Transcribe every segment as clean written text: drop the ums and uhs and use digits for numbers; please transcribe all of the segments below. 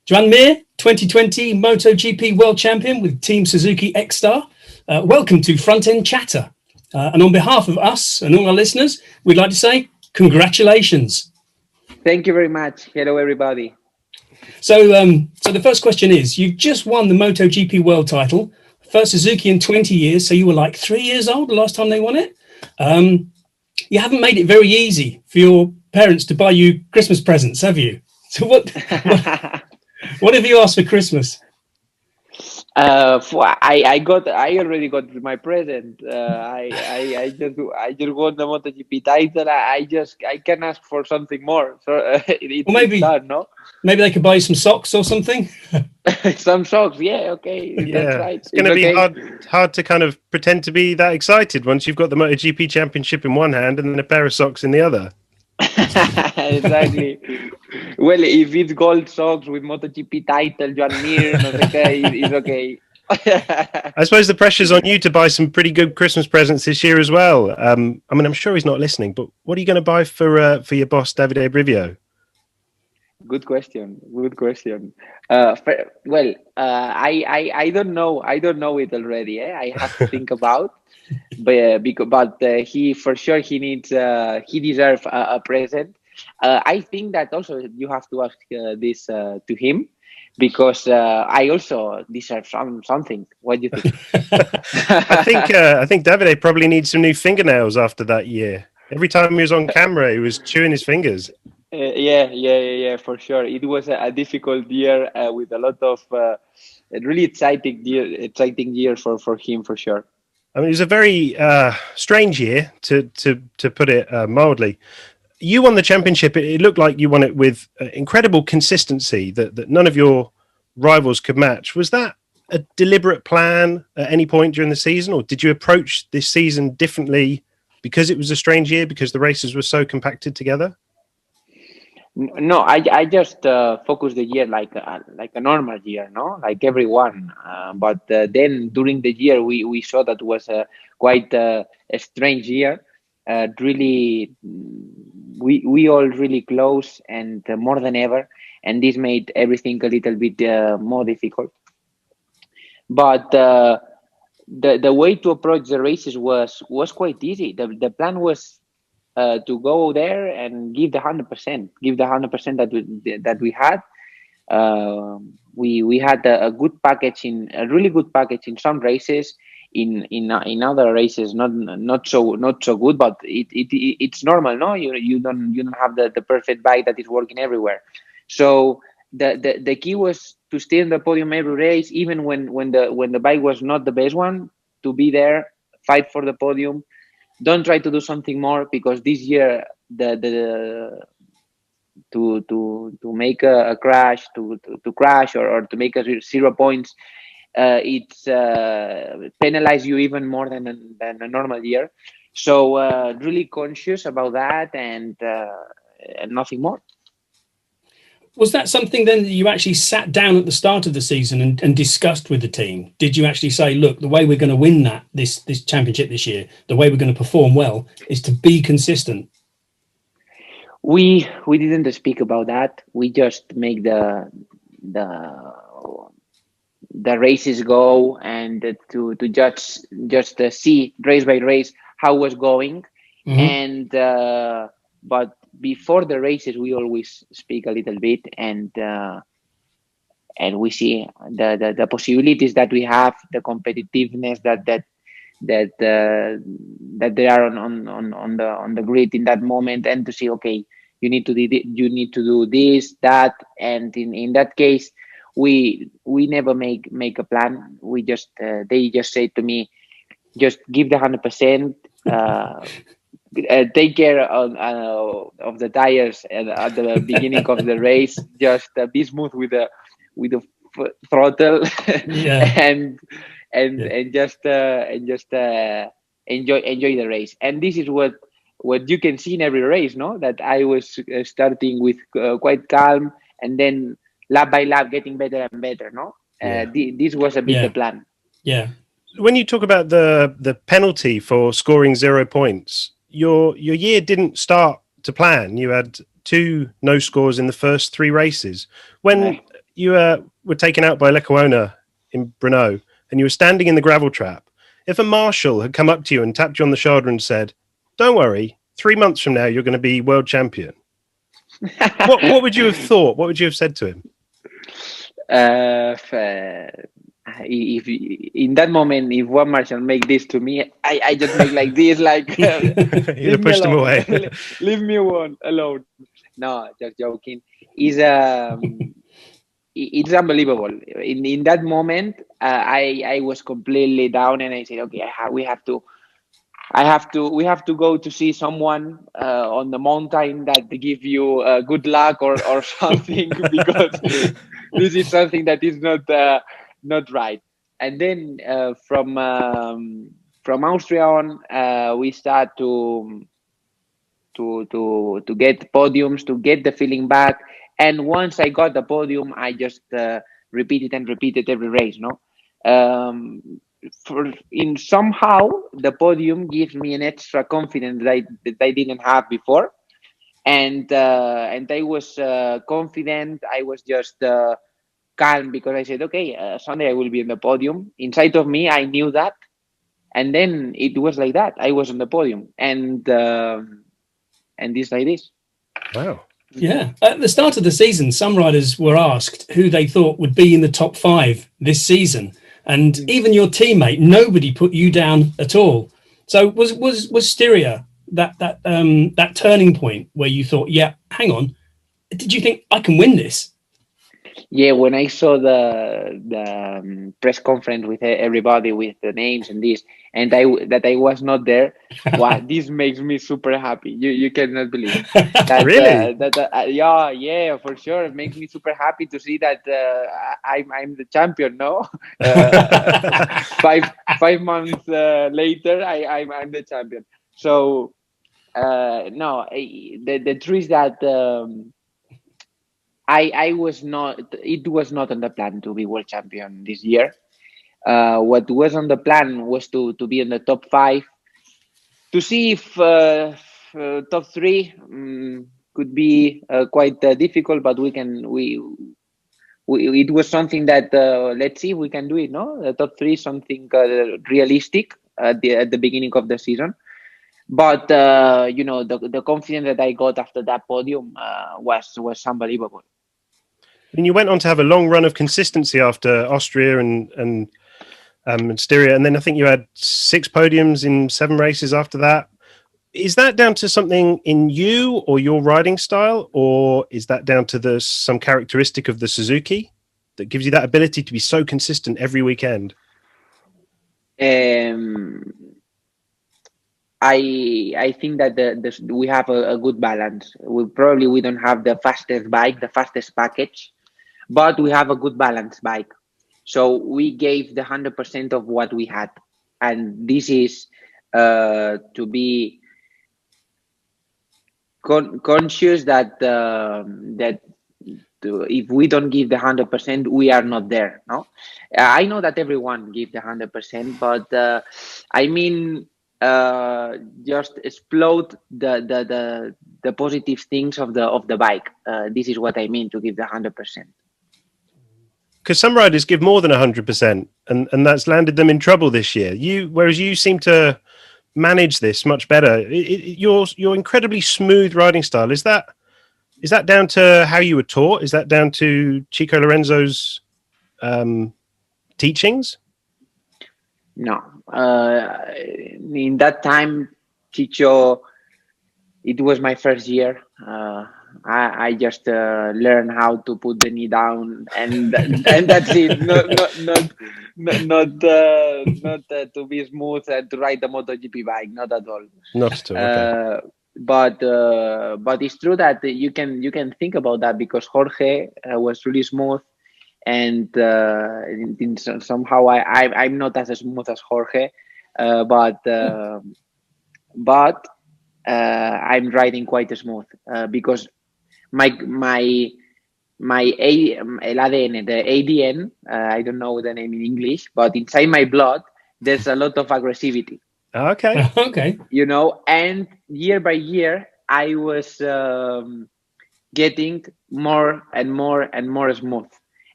Joan Mir, 2020 MotoGP World Champion with Team Suzuki X-Star. Welcome to Front End Chatter. And on behalf of us and all our listeners, we'd like to say congratulations. Thank you very much. Hello, everybody. So the first question is, you've just won the MotoGP World title, first Suzuki in 20 years. So you were like 3 years old the last time they won it. You haven't made it very easy for your parents to buy you Christmas presents, have you? So what have you asked for Christmas? I already got my present. I just won the MotoGP title. I can ask for something more. So it's done, no? Maybe they could buy you some socks or something. Some socks, yeah, okay, that's right. It's going to be hard to kind of pretend to be that excited once you've got the MotoGP championship in one hand and then a pair of socks in the other. Exactly. Well, if it's gold socks with MotoGP title, Joan Mir, it's okay. I suppose the pressure's on you to buy some pretty good Christmas presents this year as well. I'm sure he's not listening, but what are you going to buy for your boss, Davide Brivio? Good question. I don't know. I don't know it already. I have to think about. But he for sure he deserves a present. I think that also you have to ask this to him, because I also deserve something. What do you think? I think Davide probably needs some new fingernails after that year. Every time he was on camera, he was chewing his fingers. Yeah, for sure. It was a difficult year with a lot of really exciting year for him, for sure. I mean, it was a very strange year, to put it mildly. You won the championship. It looked like you won it with incredible consistency that none of your rivals could match. Was that a deliberate plan at any point during the season, or did you approach this season differently because it was a strange year, because the races were so compacted together? No, I just focused the year like a normal year, no, like everyone. But then during the year, we saw that was quite a strange year. Really, we all really close and more than ever, and this made everything a little bit more difficult. But the way to approach the races was quite easy. The plan was to go there and give the 100%, that we had. We had a really good package in some races. In other races, not so good, but it's normal, no? You don't have the perfect bike that is working everywhere. So the key was to stay on the podium every race, even when the bike was not the best one. To be there, fight for the podium. Don't try to do something more, because this year to make a crash, to crash or to make a 0 points, it's penalize you even more than a normal year. So really conscious about that, and nothing more. Was that something then that you actually sat down at the start of the season and discussed with the team? Did you actually say, look, the way we're going to win this championship this year, the way we're going to perform well, is to be consistent? We didn't speak about that. We just make the races go, and to judge, just see race by race how it was going. Mm-hmm. And but before the races, we always speak a little bit, and we see the possibilities that we have, the competitiveness that they are on the grid in that moment, and to see, okay, you need to do this, that, and in that case, we never make a plan. We just they just say to me, just give the 100%. Take care of the tires at the beginning of the race. Just be smooth with the throttle, and just enjoy the race. And this is what you can see in every race, no? That I was starting with quite calm, and then lap by lap getting better and better, no? This was a bit the plan. Yeah. When you talk about the penalty for scoring 0 points, your year didn't start to plan. You had 2 no scores in the first 3 races. When you were taken out by Lecuona in Brno, and you were standing in the gravel trap, if a marshal had come up to you and tapped you on the shoulder and said, "Don't worry, 3 months from now you're going to be world champion," what would you have thought? What would you have said to him? If in that moment, if one marshal make this to me, I just make like this, like You'd have pushed him away. leave me alone. No, just joking. Is it's unbelievable. In that moment, I was completely down, and I said, okay, we have to go to see someone on the mountain that give you good luck or something, because this is something that is not right. And then from Austria on, we start to get podiums, to get the feeling back. And once I got the podium, I just repeated every race. No, in somehow the podium gives me an extra confidence that I didn't have before, and I was confident. I was just calm, because I said, okay, Sunday I will be on the podium. Inside of me, I knew that, and then it was like that. I was on the podium, and this like this. Wow. Yeah. At the start of the season, some riders were asked who they thought would be in the top 5 this season. And even your teammate, nobody put you down at all. So was Styria that turning point where you thought, yeah, hang on, did you think I can win this? Yeah, when I saw the press conference with everybody, with the names and this, and I was not there, wow, this makes me super happy. You cannot believe that. Really? Yeah, for sure. It makes me super happy to see that I'm the champion. No, 5 months later, I'm the champion. So no, the truth is that. I was not. It was not on the plan to be world champion this year. What was on the plan was to be in the top 5, to see if top 3 could be quite difficult, but we can. We it was something that let's see if we can do it. No, the top 3 is something realistic at the beginning of the season. But the confidence that I got after that podium was unbelievable. And you went on to have a long run of consistency after Austria and Styria, and then I think you had 6 podiums in 7 races after that. Is that down to something in you or your riding style, or is that down to some characteristic of the Suzuki that gives you that ability to be so consistent every weekend? I think that we have a good balance. We don't have the fastest bike, the fastest package, but we have a good balanced bike. So we gave the 100% of what we had, and this is to be conscious that if we don't give the 100%, we are not there. No, I know that everyone gives the 100%, but I mean. Just explode the positive things of the bike. This is what I mean to give the 100%. Because some riders give more than 100%, and that's landed them in trouble this year. Whereas you seem to manage this much better. Your incredibly smooth riding style, is that down to how you were taught? Is that down to Chico Lorenzo's teachings? No. In that time, Chicho, it was my first year. I just learned how to put the knee down, and that's it. Not to be smooth and to ride the MotoGP bike. Not at all. Not at all. Okay. But it's true that you can think about that, because Jorge was really smooth. And somehow I'm not as smooth as Jorge, but I'm riding quite smooth because my el ADN, the ADN, I don't know the name in English, but inside my blood there's a lot of aggressivity. Okay. Okay. And year by year I was getting more and more and more smooth.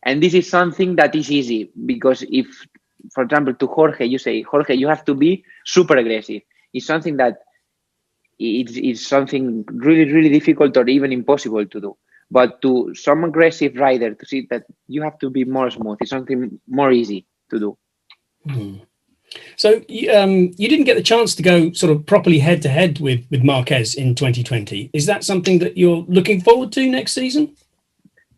And this is something that is easy, because if, for example, to Jorge, you say, Jorge, you have to be super aggressive. It's something that it's something really, really difficult or even impossible to do. But to some aggressive rider, to see that you have to be more smooth, it's something more easy to do. So you didn't get the chance to go sort of properly head to head with Marquez in 2020. Is that something that you're looking forward to next season?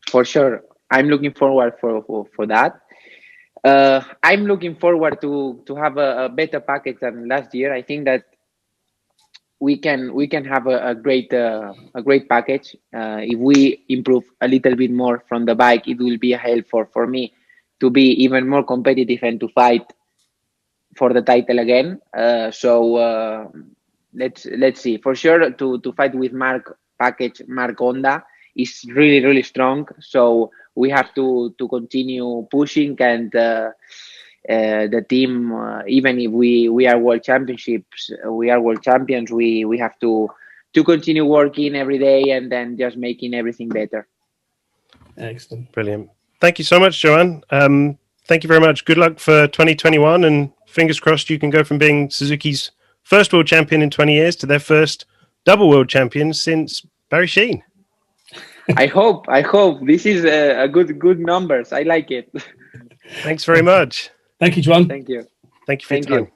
For sure, I'm looking forward for that. I'm looking forward to have a better package than last year. I think that we can have a great package. If we improve a little bit more from the bike, it will be a help for me to be even more competitive and to fight for the title again. So let's see. For sure, to fight with Marc Honda is really, really strong. So we have to continue pushing, and the team, even if we are world champions, we have to continue working every day and then just making everything better. Excellent. Brilliant. Thank you so much, Joan. Thank you very much. Good luck for 2021, and fingers crossed you can go from being Suzuki's first world champion in 20 years to their first double world champion since Barry Sheene. I hope this is a good numbers. I like it. Thanks very much. Thank you, Joan. Thank you. Thank you for your time.